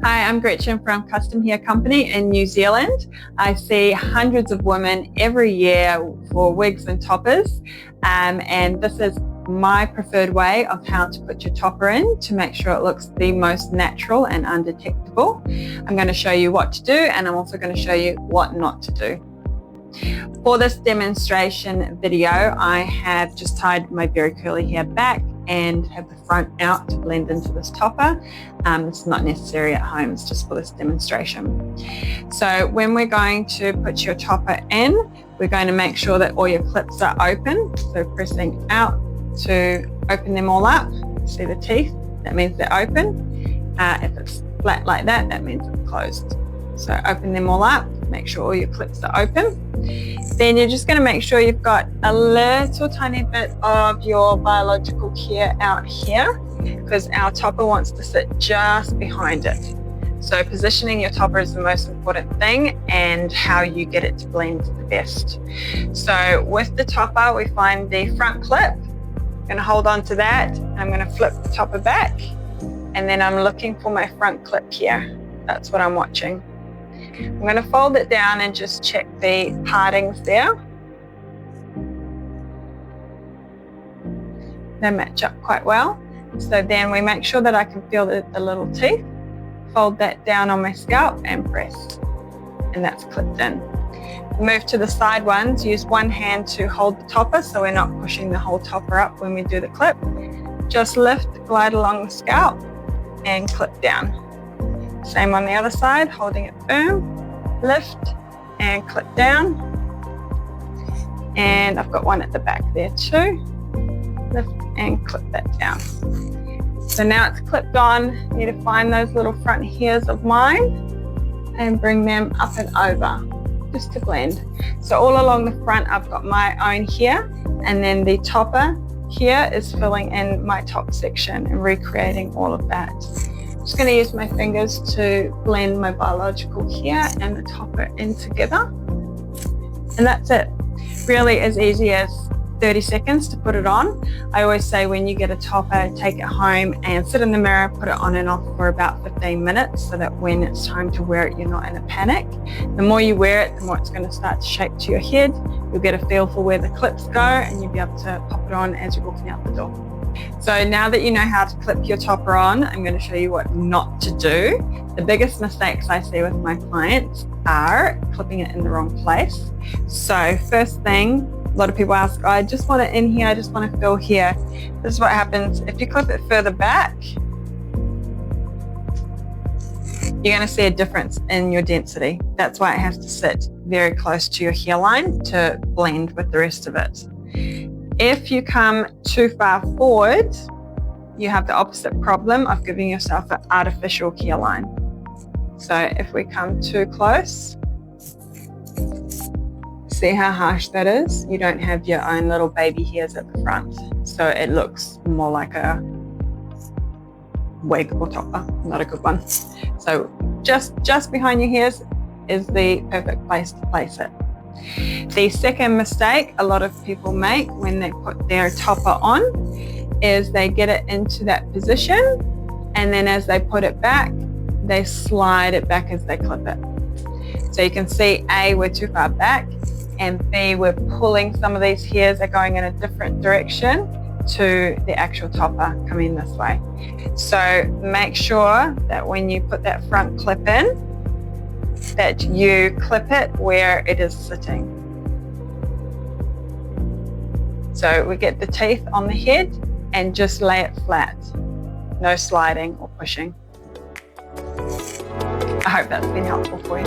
Hi, I'm Gretchen from Custom Hair Company in New Zealand. I see hundreds of women every year for wigs and toppers, and this is my preferred way of how to put your topper in to make sure it looks the most natural and undetectable. I'm going to show you what to do, and I'm also going to show you what not to do. For this demonstration video, I have just tied my very curly hair back and have the front out to blend into this topper. It's not necessary at home, it's just for this demonstration. So when we're going to put your topper in, we're going to make sure that all your clips are open. So pressing out to open them all up. See the teeth? That means they're open. If it's flat like that, that means it's closed. So open them all up, make sure all your clips are open. Then you're just going to make sure you've got a little tiny bit of your biological hair out here, because our topper wants to sit just behind it. So positioning your topper is the most important thing, and how you get it to blend the best. So with the topper, we find the front clip. I'm going to hold on to that. I'm going to flip the topper back, and then I'm looking for my front clip here. That's what I'm watching. I'm going to fold it down and just check the partings there. They match up quite well. So then we make sure that I can feel the little teeth. Fold that down on my scalp and press. And that's clipped in. Move to the side ones. Use one hand to hold the topper so we're not pushing the whole topper up when we do the clip. Just lift, glide along the scalp and clip down. Same on the other side, holding it firm, lift and clip down. And I've got one at the back there too. Lift and clip that down. So now it's clipped on. I need to find those little front hairs of mine and bring them up and over just to blend. So all along the front I've got my own hair, and then the topper here is filling in my top section and recreating all of that. I'm just going to use my fingers to blend my biological hair and the topper in together. And that's it. Really as easy as 30 seconds to put it on. I always say when you get a topper, take it home and sit in the mirror, put it on and off for about 15 minutes so that when it's time to wear it, you're not in a panic. The more you wear it, the more it's going to start to shape to your head. You'll get a feel for where the clips go, and you'll be able to pop it on as you're walking out the door. So now that you know how to clip your topper on, I'm going to show you what not to do. The biggest mistakes I see with my clients are clipping it in the wrong place. So first thing, a lot of people ask, oh, I just want it in here, I just want to fill here. This is what happens. If you clip it further back, you're going to see a difference in your density. That's why it has to sit very close to your hairline to blend with the rest of it. If you come too far forward, you have the opposite problem of giving yourself an artificial hairline. So if we come too close, see how harsh that is? You don't have your own little baby hairs at the front. So it looks more like a wig or topper, not a good one. So just behind your hairs is the perfect place to place it. The second mistake a lot of people make when they put their topper on is they get it into that position, and then as they put it back, they slide it back as they clip it. So you can see A, we're too far back, and B, we're pulling some of these hairs are going in a different direction to the actual topper coming this way. So make sure that when you put that front clip in, that you clip it where it is sitting. So we get the teeth on the head and just lay it flat. No sliding or pushing. I hope that's been helpful for you.